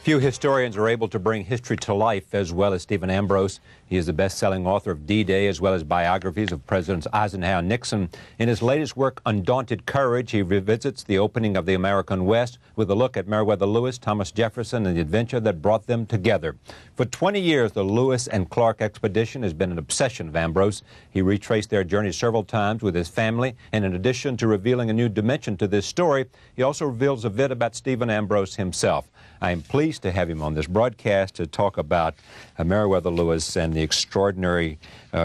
Few historians are able to bring history to life as well as Stephen Ambrose. He is the best-selling author of D-Day as well as biographies of Presidents Eisenhower and Nixon. In his latest work, Undaunted Courage, he revisits the opening of the American West with a look at Meriwether Lewis, Thomas Jefferson, and the adventure that brought them together. For 20 years, the Lewis and Clark expedition has been an obsession of Ambrose. He retraced their journey several times with his family, and in addition to revealing a new dimension to this story, he also reveals a bit about Stephen Ambrose himself. I am pleased to have him on this broadcast to talk about Meriwether Lewis and the extraordinary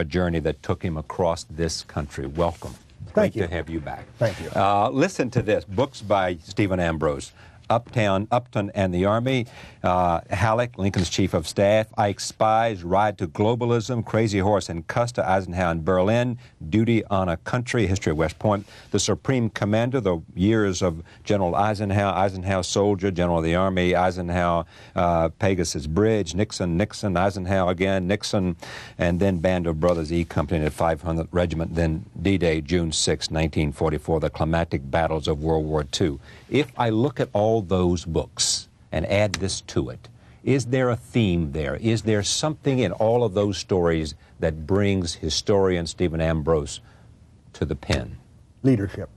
journey that took him across this country. Welcome. Thank you. Great to have you back. Thank you. Listen to this. Books by Stephen Ambrose. Upton and the Army, Halleck, Lincoln's Chief of Staff, Ike's Spies, Ride to Globalism, Crazy Horse and Custer, Eisenhower in Berlin, Duty on a Country, History of West Point, The Supreme Commander, the years of General Eisenhower, Eisenhower Soldier, General of the Army, Eisenhower, Pegasus Bridge, Nixon, Eisenhower again, Nixon, and then Band of Brothers E Company at 500th Regiment, then D-Day, June 6, 1944, the climactic battles of World War II. If I look at all those books and add this to it, is there a theme there? Is there something in all of those stories that brings historian Stephen Ambrose to the pen? Leadership.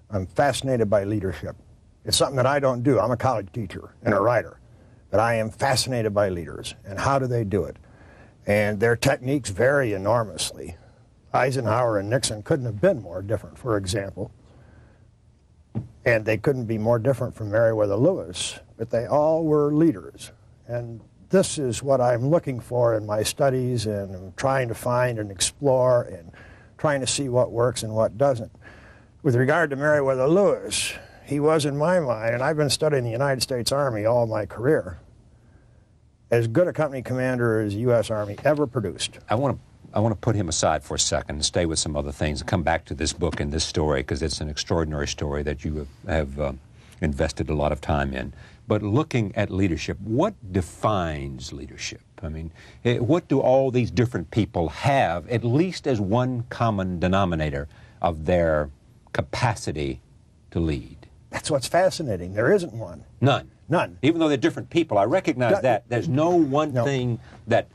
I'm fascinated by leadership. It's something that I don't do. I'm a college teacher and a writer, but I am fascinated by leaders and how do they do it. And their techniques vary enormously. Eisenhower and Nixon couldn't have been more different, for example. And they couldn't be more different from Meriwether Lewis, but they all were leaders. And this is what I'm looking for in my studies, and I'm trying to find and explore and trying to see what works and what doesn't. With regard to Meriwether Lewis, he was, in my mind, and I've been studying the United States Army all my career, as good a company commander as the U.S. Army ever produced. I want to put him aside for a second and stay with some other things and come back to this book and this story because it's an extraordinary story that you have invested a lot of time in. But looking at leadership, what defines leadership? I mean, what do all these different people have, at least as one common denominator of their capacity to lead? That's what's fascinating. There isn't one. None. None. Even though they're different people, I recognize that. There's no one thing that...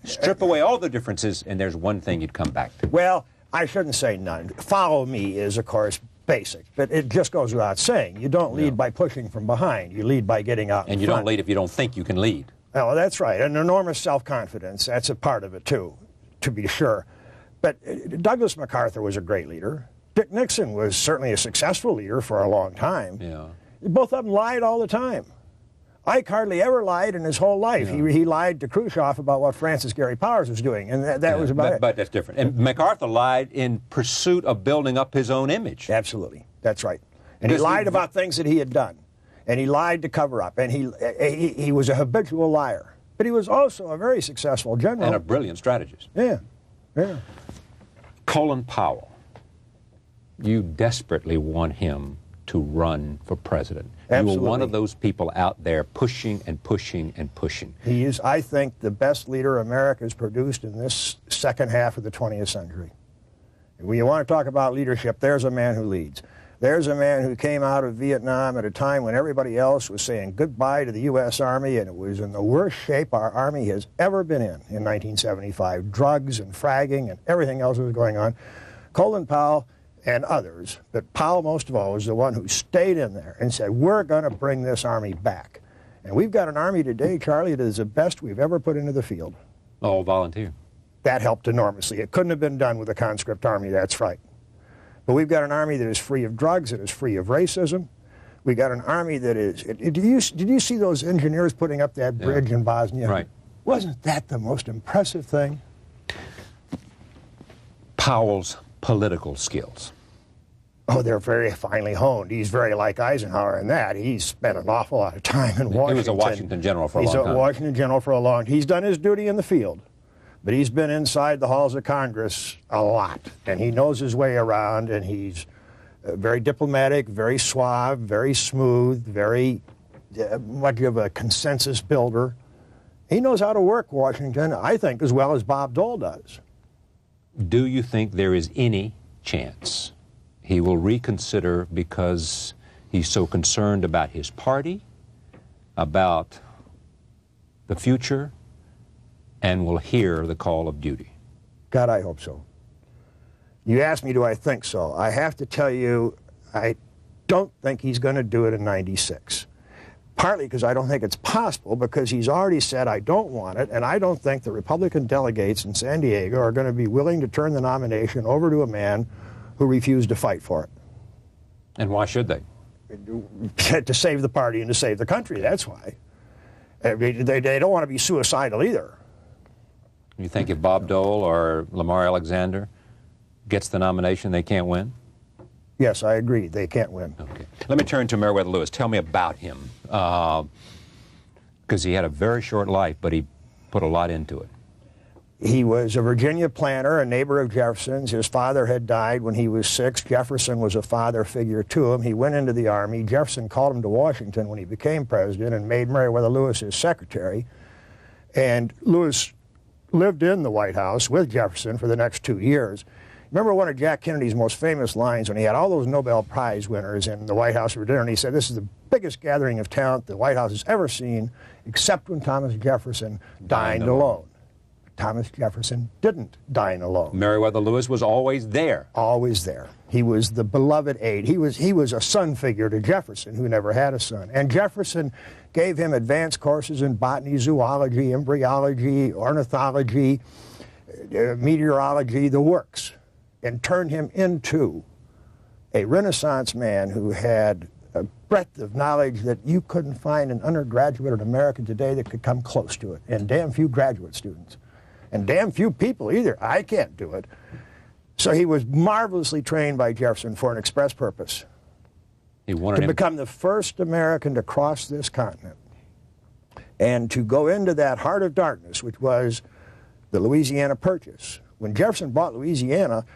Strip away all the differences, and there's one thing you'd come back to. Well, I shouldn't say none. Follow me is, of course, basic, but it just goes without saying. You don't lead by pushing from behind. You lead by getting out in front. And you don't lead if you don't think you can lead. Oh, that's right. And enormous self-confidence. That's a part of it, too, to be sure. But Douglas MacArthur was a great leader. Dick Nixon was certainly a successful leader for a long time. Yeah. Both of them lied all the time. Ike hardly ever lied in his whole life. Yeah. He lied to Khrushchev about what Francis Gary Powers was doing, and that was about it. But that's different. And MacArthur lied in pursuit of building up his own image. Absolutely. That's right. And he lied about things that he had done, and he lied to cover up, and he was a habitual liar. But he was also a very successful general. And a brilliant strategist. Yeah, yeah. Colin Powell, you desperately want him to run for president. Absolutely. You were one of those people out there pushing and pushing and pushing. He is, I think, the best leader America has produced in this second half of the 20th century. When you want to talk about leadership, there's a man who leads. There's a man who came out of Vietnam at a time when everybody else was saying goodbye to the U.S. Army, and it was in the worst shape our Army has ever been in 1975. Drugs and fragging and everything else was going on. Colin Powell and others, but Powell most of all was the one who stayed in there and said, we're going to bring this Army back. And we've got an Army today, Charlie, that is the best we've ever put into the field. All volunteer. That helped enormously. It couldn't have been done with a conscript Army, that's right. But we've got an Army that is free of drugs, that is free of racism. We've got an Army that is... Did you see those engineers putting up that bridge in Bosnia? Right. Wasn't that the most impressive thing? Powell's political skills. Oh, they're very finely honed. He's very like Eisenhower in that. He's spent an awful lot of time in Washington. He was a Washington general for a long time. He's a Washington general for a long time. He's done his duty in the field, but he's been inside the halls of Congress a lot, and he knows his way around, and he's very diplomatic, very suave, very smooth, very much of a consensus builder. He knows how to work Washington, I think, as well as Bob Dole does. Do you think there is any chance he will reconsider because he's so concerned about his party, about the future and will hear the call of duty? God, I hope so. You asked me, do I think so? I have to tell you, I don't think he's going to do it in '96. Partly because I don't think it's possible, because he's already said, I don't want it, and I don't think the Republican delegates in San Diego are going to be willing to turn the nomination over to a man who refused to fight for it. And why should they? To save the party and to save the country, that's why. They don't want to be suicidal either. You think if Bob Dole or Lamar Alexander gets the nomination, they can't win? Yes, I agree. They can't win. Okay. Let me turn to Meriwether Lewis. Tell me about him. Because he had a very short life, but he put a lot into it. He was a Virginia planter, a neighbor of Jefferson's. His father had died when he was 6. Jefferson was a father figure to him. He went into the Army. Jefferson called him to Washington when he became president and made Meriwether Lewis his secretary. And Lewis lived in the White House with Jefferson for the next 2 years. Remember one of Jack Kennedy's most famous lines when he had all those Nobel Prize winners in the White House for dinner, and he said, "This is the biggest gathering of talent the White House has ever seen, except when Thomas Jefferson dined alone." Thomas Jefferson didn't dine alone. Meriwether Lewis was always there. Always there. He was the beloved aide. He was a son figure to Jefferson, who never had a son. And Jefferson gave him advanced courses in botany, zoology, embryology, ornithology, meteorology, the works, and turned him into a Renaissance man who had a breadth of knowledge that you couldn't find an undergraduate in America today that could come close to it, and damn few graduate students, and damn few people either. I can't do it. So he was marvelously trained by Jefferson for an express purpose. He wanted to become the first American to cross this continent and to go into that heart of darkness, which was the Louisiana Purchase. When Jefferson bought Louisiana,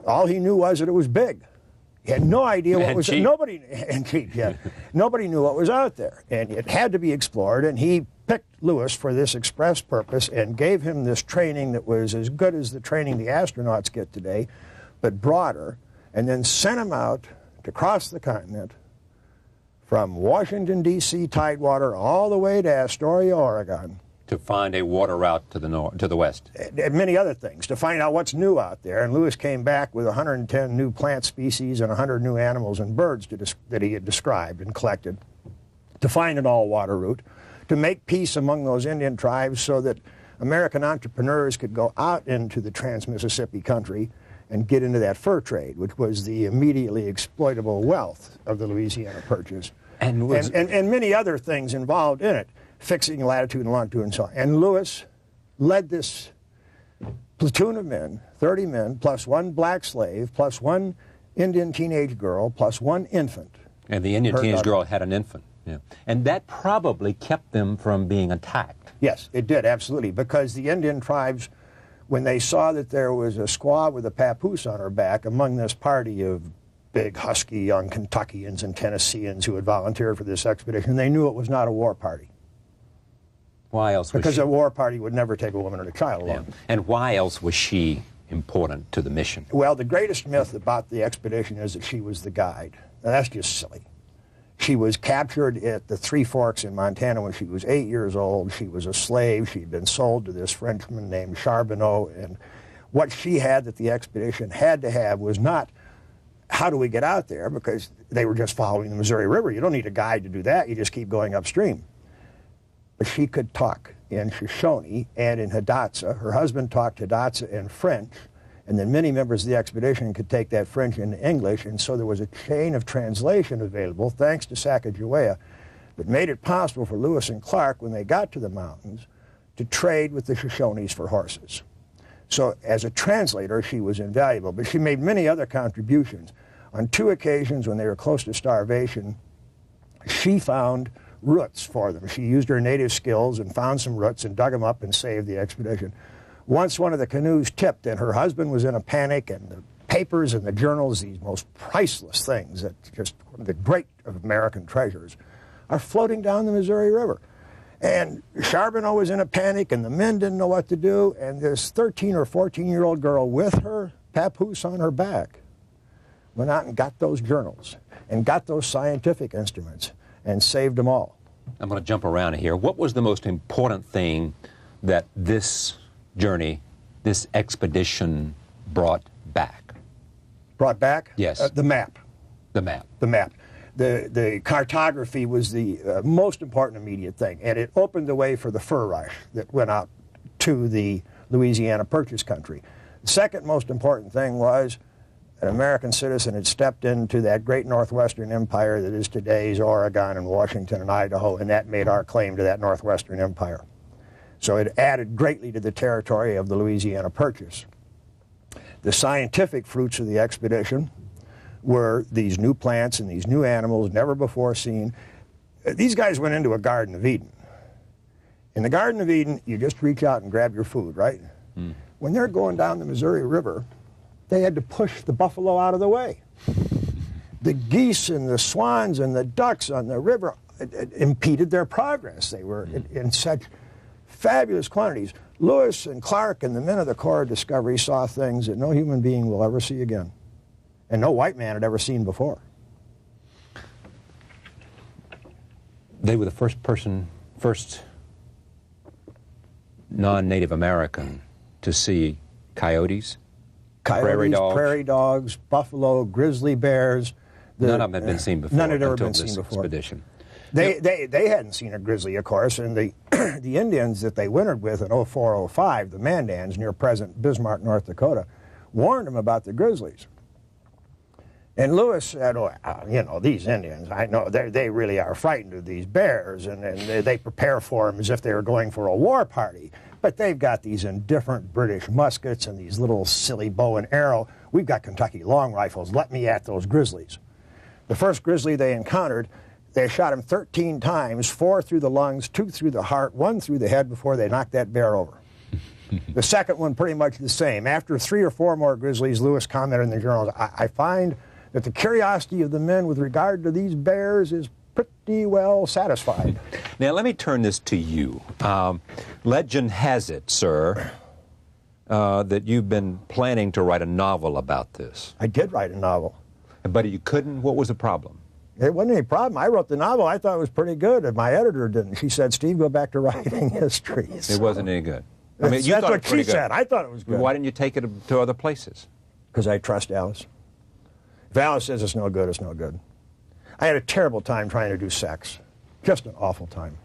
all he knew was that it was big. He had no idea what was cheap. Nobody knew what was out there, and it had to be explored. And he picked Lewis for this express purpose and gave him this training that was as good as the training the astronauts get today, but broader, and then sent him out to cross the continent from Washington, D.C. Tidewater all the way to Astoria, Oregon. To find a water route to the west. And many other things, to find out what's new out there. And Lewis came back with 110 new plant species and 100 new animals and birds that he had described and collected, to find an all-water route, to make peace among those Indian tribes so that American entrepreneurs could go out into the trans-Mississippi country and get into that fur trade, which was the immediately exploitable wealth of the Louisiana Purchase. And many other things involved in it. Fixing latitude and longitude and so on. And Lewis led this platoon of men, 30 men, plus one black slave, plus one Indian teenage girl, plus one infant. And the Indian teenage girl had an infant. Yeah. And that probably kept them from being attacked. Yes, it did, absolutely, because the Indian tribes, when they saw that there was a squaw with a papoose on her back among this party of big, husky young Kentuckians and Tennesseans who had volunteered for this expedition, they knew it was not a war party. Why else was Because she? a war party would never take a woman and a child along. Yeah. And why else was she important to the mission? Well, the greatest myth about the expedition is that she was the guide. Now, that's just silly. She was captured at the Three Forks in Montana when she was 8 years old. She was a slave. She'd been sold to this Frenchman named Charbonneau. And what she had that the expedition had to have was not, how do we get out there? Because they were just following the Missouri River. You don't need a guide to do that. You just keep going upstream. But she could talk in Shoshone and in Hidatsa. Her husband talked Hidatsa and French, and then many members of the expedition could take that French into English, and so there was a chain of translation available, thanks to Sacagawea, that made it possible for Lewis and Clark, when they got to the mountains, to trade with the Shoshones for horses. So as a translator, she was invaluable, but she made many other contributions. On 2 occasions when they were close to starvation, she found roots for them. She used her native skills and found some roots and dug them up and saved the expedition. Once one of the canoes tipped and her husband was in a panic, and the papers and the journals, these most priceless things that just the great of American treasures, are floating down the Missouri River. And Charbonneau was in a panic and the men didn't know what to do, and this 13 or 14-year-old girl with her papoose on her back went out and got those journals and got those scientific instruments and saved them all. I'm going to jump around here. What was the most important thing that this journey, this expedition brought back? Brought back? Yes. The map. The map. The map. The cartography was the most important immediate thing, and it opened the way for the fur rush that went out to the Louisiana Purchase country. The second most important thing was an American citizen had stepped into that great northwestern empire that is today's Oregon and Washington and Idaho, and that made our claim to that northwestern empire. So it added greatly to the territory of the Louisiana Purchase. The scientific fruits of the expedition were these new plants and these new animals never before seen. These guys went into a Garden of Eden. In the Garden of Eden, you just reach out and grab your food, right? Mm. When they're going down the Missouri River, they had to push the buffalo out of the way. The geese and the swans and the ducks on the river it impeded their progress. They were in such fabulous quantities. Lewis and Clark and the men of the Corps of Discovery saw things that no human being will ever see again, and no white man had ever seen before. They were the first non-Native American to see coyotes, prairie dogs, buffalo, grizzly bears. None of them had been seen before. None had ever been seen before. Expedition. They hadn't seen a grizzly, of course, and the the Indians that they wintered with in 0405, the Mandans near present Bismarck, North Dakota, warned them about the grizzlies. And Lewis said, "Oh, you know, these Indians, I know they really are frightened of these bears, and they prepare for them as if they were going for a war party. But they've got these indifferent British muskets and these little silly bow and arrow. We've got Kentucky long rifles. Let me at those grizzlies." The first grizzly they encountered, they shot him 13 times, 4 through the lungs, 2 through the heart, 1 through the head before they knocked that bear over. The second one pretty much the same. After 3 or 4 more grizzlies, Lewis commented in the journals, I find that the curiosity of the men with regard to these bears is pretty well satisfied. Now, let me turn this to you. Legend has it, sir, that you've been planning to write a novel about this. I did write a novel. But you couldn't? What was the problem? It wasn't any problem. I wrote the novel. I thought it was pretty good, and my editor didn't. She said, "Steve, go back to writing history." So it wasn't any good. I mean, that's what she said. I thought it was good. Why didn't you take it to other places? Because I trust Alice. If Alice says it's no good, it's no good. I had a terrible time trying to do sex. Just an awful time.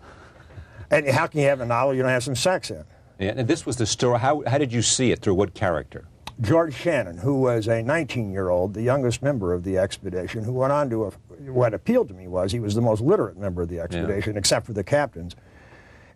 And how can you have a novel you don't have some sex in? Yeah, and this was the story. How did you see it? Through what character? George Shannon, who was a 19-year-old, the youngest member of the expedition, who went on to, what appealed to me was he was the most literate member of the expedition, except for the captains.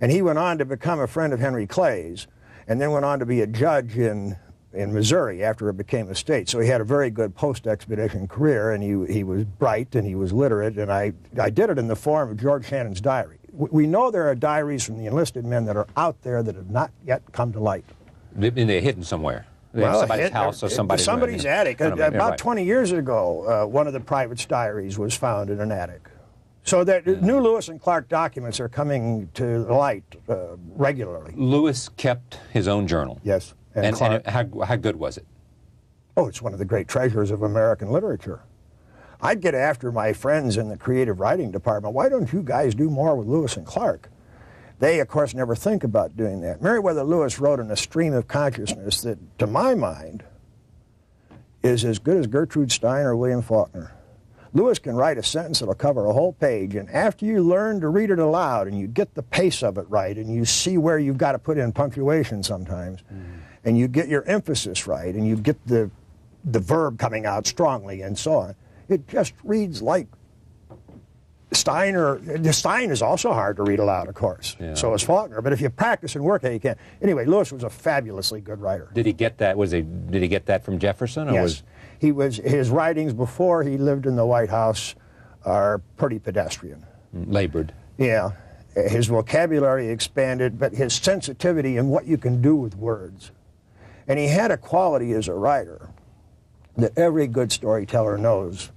And he went on to become a friend of Henry Clay's, and then went on to be a judge in Missouri after it became a state. So he had a very good post-expedition career, and he was bright and he was literate, and I did it in the form of George Shannon's diary. We know there are diaries from the enlisted men that are out there that have not yet come to light. And they're hidden somewhere. Well, somebody's house or somebody's attic. About 20 years ago, one of the private's diaries was found in an attic. So that new Lewis and Clark documents are coming to light regularly. Lewis kept his own journal. Yes. And how good was it? Oh, it's one of the great treasures of American literature. I'd get after my friends in the creative writing department, why don't you guys do more with Lewis and Clark? They, of course, never think about doing that. Meriwether Lewis wrote in a stream of consciousness that, to my mind, is as good as Gertrude Stein or William Faulkner. Lewis can write a sentence that'll cover a whole page, and after you learn to read it aloud and you get the pace of it right and you see where you've got to put in punctuation sometimes, and you get your emphasis right and you get the verb coming out strongly and so on, it just reads like Stein is also hard to read aloud, of course. Yeah. So is Faulkner. But if you practice and work at it, you can. Anyway, Lewis was a fabulously good writer. Did he get that? Did he get that from Jefferson? Or yes. His writings before he lived in the White House are pretty pedestrian. Labored. Yeah. His vocabulary expanded, but his sensitivity and what you can do with words. And he had a quality as a writer that every good storyteller knows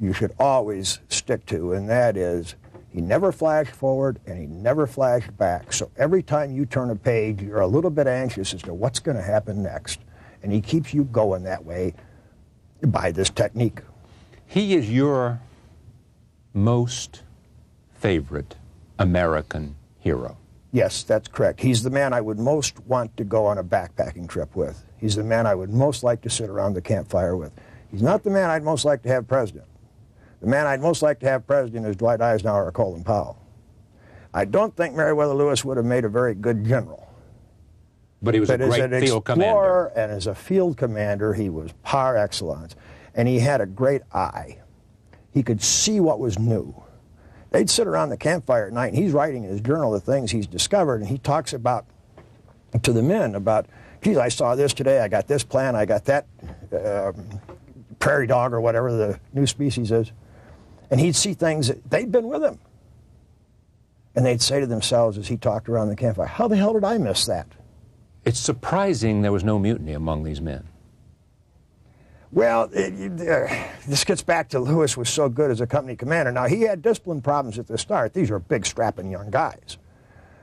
you should always stick to, and that is he never flashed forward and he never flashed back. So every time you turn a page, you're a little bit anxious as to what's going to happen next. And he keeps you going that way by this technique. He is your most favorite American hero. Yes, that's correct. He's the man I would most want to go on a backpacking trip with. He's the man I would most like to sit around the campfire with. He's not the man I'd most like to have president. The man I'd most like to have president is Dwight Eisenhower or Colin Powell. I don't think Meriwether Lewis would have made a very good general. But he was a great field commander. And as a field commander, he was par excellence. And he had a great eye. He could see what was new. They'd sit around the campfire at night, and he's writing in his journal the things he's discovered, and he talks about, to the men, about, geez, I saw this today, I got this plant, I got that prairie dog or whatever the new species is. And he'd see things that they'd been with him. And they'd say to themselves as he talked around the campfire, how the hell did I miss that? It's surprising there was no mutiny among these men. Well, this gets back to Lewis was so good as a company commander. Now, he had discipline problems at the start. These were big, strapping young guys.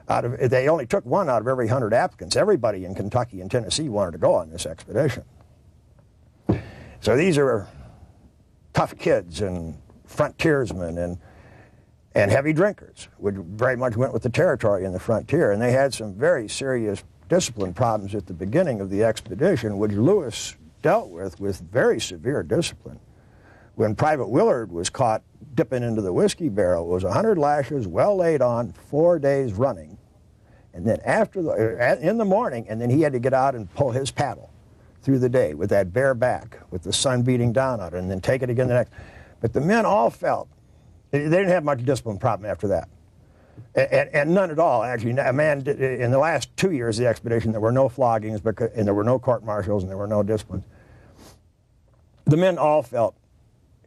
They only took one out of every 100 applicants. Everybody in Kentucky and Tennessee wanted to go on this expedition. So these are tough kids and frontiersmen and heavy drinkers, which very much went with the territory in the frontier. And they had some very serious discipline problems at the beginning of the expedition, which Lewis dealt with very severe discipline. When Private Willard was caught dipping into the whiskey barrel, it was 100 lashes, well laid on, 4 days running. And then in the morning, and then he had to get out and pull his paddle through the day with that bare back, with the sun beating down on it, and then take it again the next. But the men all felt, they didn't have much discipline problem after that. And none at all, actually. A man, in the last 2 years of the expedition, there were no floggings, and there were no court-martials, and there were no disciplines. The men all felt,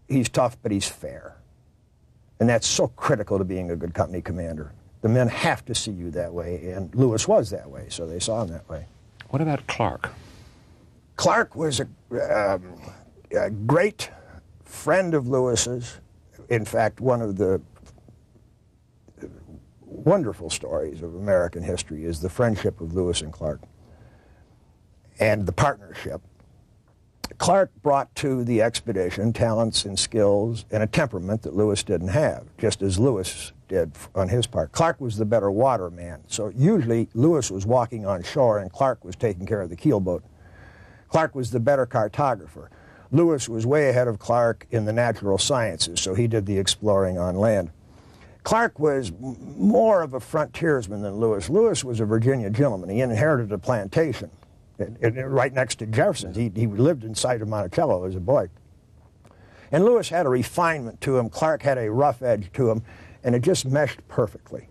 he's tough, but he's fair. And that's so critical to being a good company commander. The men have to see you that way, and Lewis was that way, so they saw him that way. What about Clark? Clark was a great friend of Lewis's. In fact, one of the wonderful stories of American history is the friendship of Lewis and Clark and the partnership. Clark brought to the expedition talents and skills and a temperament that Lewis didn't have, just as Lewis did on his part. Clark was the better waterman, so usually Lewis was walking on shore and Clark was taking care of the keelboat. Clark was the better cartographer. Lewis was way ahead of Clark in the natural sciences, so he did the exploring on land. Clark was more of a frontiersman than Lewis. Lewis was a Virginia gentleman. He inherited a plantation right next to Jefferson. He lived inside of Monticello as a boy. And Lewis had a refinement to him. Clark had a rough edge to him, and it just meshed perfectly.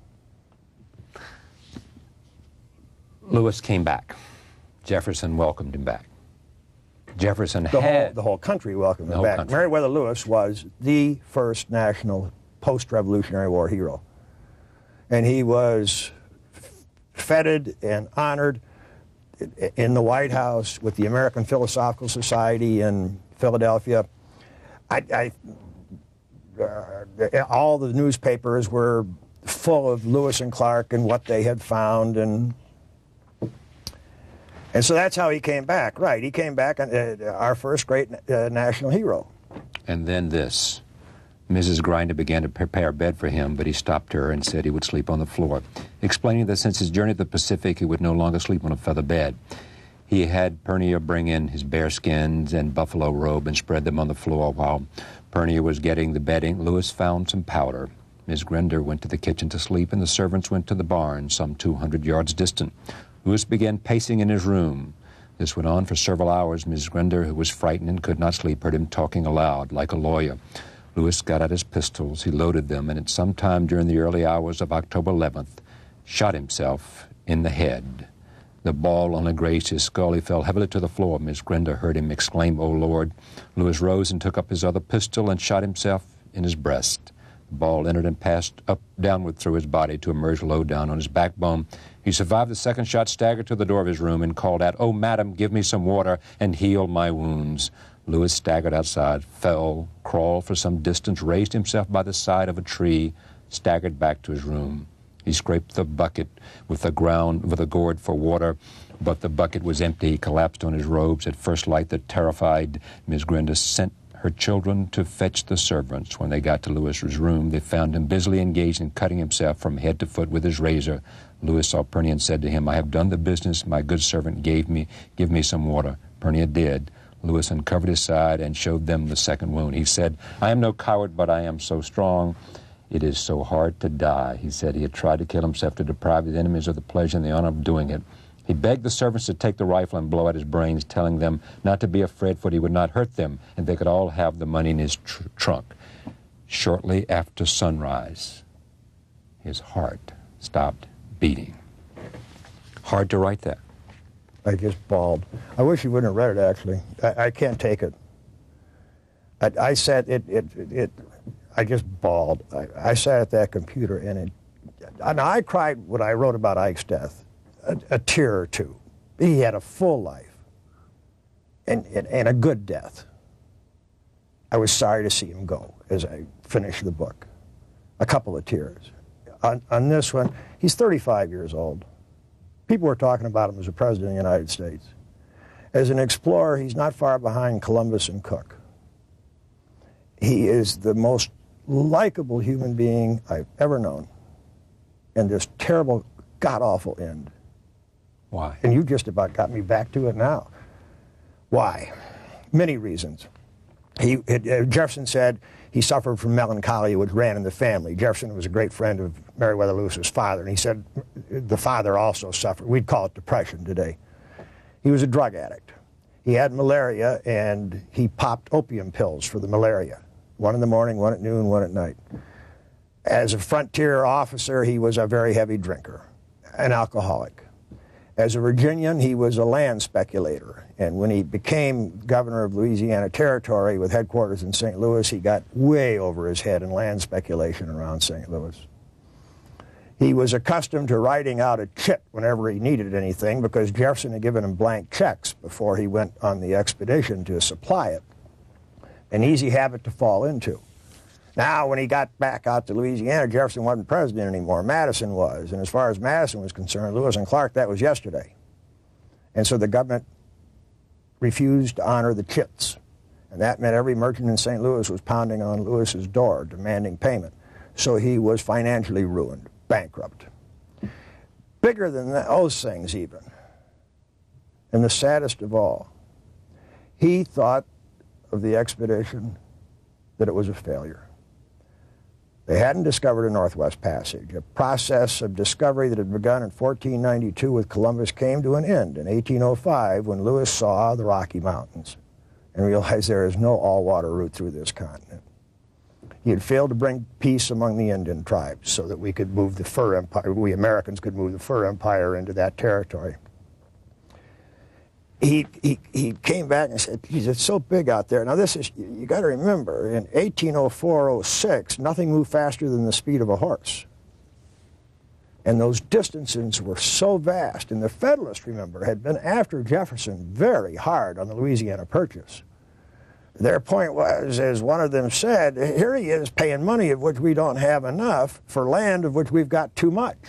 Lewis came back. Jefferson welcomed him back. Jefferson the whole country welcomed him back. Meriwether Lewis was the first national post-Revolutionary War hero. And he was feted and honored in the White House with the American Philosophical Society in Philadelphia. All the newspapers were full of Lewis and Clark and what they had found, and so that's how he came back. Right, he came back, our first great national hero. And then this. Mrs. Grinder began to prepare a bed for him, but he stopped her and said he would sleep on the floor, explaining that since his journey to the Pacific, he would no longer sleep on a feather bed. He had Pernia bring in his bearskins and buffalo robe and spread them on the floor. While Pernia was getting the bedding, Lewis found some powder. Miss Grinder went to the kitchen to sleep, and the servants went to the barn, some 200 yards distant. Lewis began pacing in his room. This went on for several hours. Miss Grinder, who was frightened and could not sleep, heard him talking aloud, like a lawyer. Lewis got out his pistols, he loaded them, and at some time during the early hours of October 11th, shot himself in the head. The ball only grazed his skull. He fell heavily to the floor. Miss Grinder heard him exclaim, "Oh, Lord." Lewis rose and took up his other pistol and shot himself in his breast. The ball entered and passed downward through his body to emerge low down on his backbone. He survived the second shot, staggered to the door of his room, and called out, "Oh, madam, give me some water and heal my wounds." Lewis staggered outside, fell, crawled for some distance, raised himself by the side of a tree, staggered back to his room. He scraped the bucket with the ground with a gourd for water, but the bucket was empty. He collapsed on his robes. At first light, the terrified Miss Grinder sent her children to fetch the servants. When they got to Lewis's room, they found him busily engaged in cutting himself from head to foot with his razor. Lewis saw Pernia and said to him, "I have done the business my good servant gave me. Give me some water." Pernia did. Lewis uncovered his side and showed them the second wound. He said, "I am no coward, but I am so strong. It is so hard to die." He said he had tried to kill himself to deprive his enemies of the pleasure and the honor of doing it. He begged the servants to take the rifle and blow out his brains, telling them not to be afraid, for he would not hurt them, and they could all have the money in his trunk. Shortly after sunrise, his heart stopped beating. Hard to write that. I just bawled. I wish you wouldn't have read it, actually. I can't take it. I sat, I just bawled. I sat at that computer, and I cried when I wrote about Ike's death, a tear or two. He had a full life, and a good death. I was sorry to see him go as I finished the book. A couple of tears. On this one, he's 35 years old. People were talking about him as a president of the United States. As an explorer, he's not far behind Columbus and Cook. He is the most likable human being I've ever known. And this terrible, god-awful end. Why? And you just about got me back to it now. Why? Many reasons. Jefferson said he suffered from melancholy, which ran in the family. Jefferson was a great friend of Meriwether Lewis's father, and he said the father also suffered. We'd call it depression today. He was a drug addict. He had malaria, and he popped opium pills for the malaria. One in the morning, one at noon, one at night. As a frontier officer, he was a very heavy drinker, an alcoholic. As a Virginian, he was a land speculator, and when he became governor of Louisiana Territory with headquarters in St. Louis, he got way over his head in land speculation around St. Louis. He was accustomed to writing out a chit whenever he needed anything because Jefferson had given him blank checks before he went on the expedition to supply it. An easy habit to fall into. Now, when he got back out to Louisiana, Jefferson wasn't president anymore. Madison was. And as far as Madison was concerned, Lewis and Clark, that was yesterday. And so the government refused to honor the chits. And that meant every merchant in St. Louis was pounding on Lewis's door, demanding payment. So he was financially ruined, bankrupt. Bigger than those things even, and the saddest of all, he thought of the expedition that it was a failure. They hadn't discovered a Northwest Passage. A process of discovery that had begun in 1492 with Columbus came to an end in 1805 when Lewis saw the Rocky Mountains and realized there is no all-water route through this continent. He had failed to bring peace among the Indian tribes so that we could move the fur empire, we Americans could move the fur empire into that territory. He came back and said, geez, it's so big out there. Now this is, you got to remember, in 1804-06, nothing moved faster than the speed of a horse. And those distances were so vast. And the Federalists, remember, had been after Jefferson very hard on the Louisiana Purchase. Their point was, as one of them said, here he is paying money of which we don't have enough for land of which we've got too much.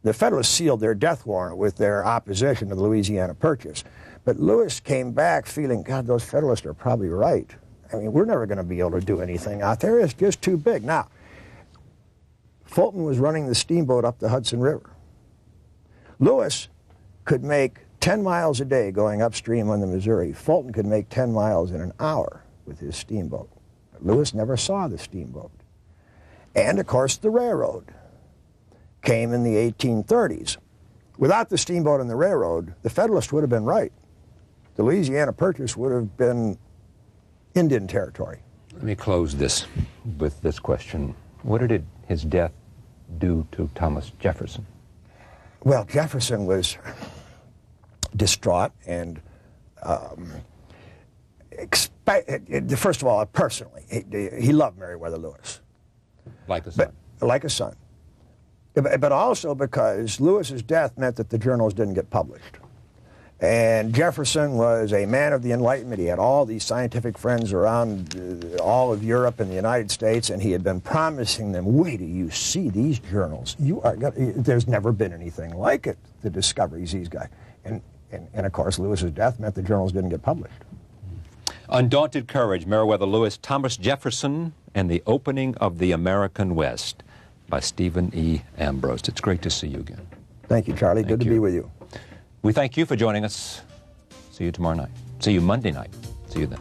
The Federalists sealed their death warrant with their opposition to the Louisiana Purchase. But Lewis came back feeling, God, those Federalists are probably right. I mean, we're never going to be able to do anything out there. It's just too big. Now, Fulton was running the steamboat up the Hudson River. Lewis could make 10 miles a day going upstream on the Missouri. Fulton could make 10 miles in an hour with his steamboat. But Lewis never saw the steamboat. And, of course, the railroad came in the 1830s. Without the steamboat and the railroad, the Federalists would have been right. The Louisiana Purchase would have been Indian territory. Let me close this with this question. What did his death do to Thomas Jefferson? Well, Jefferson was distraught and first of all, personally, he loved Meriwether Lewis. Like a son. Like a son. But also because Lewis's death meant that the journals didn't get published. And Jefferson was a man of the Enlightenment. He had all these scientific friends around all of Europe and the United States, and he had been promising them, wait till you see these journals. There's never been anything like it, the discoveries these guys. And of course, Lewis's death meant the journals didn't get published. Undaunted Courage, Meriwether Lewis, Thomas Jefferson, and the Opening of the American West by Stephen E. Ambrose. It's great to see you again. Thank you, Charlie. Good to be with you. We thank you for joining us. See you tomorrow night. See you Monday night. See you then.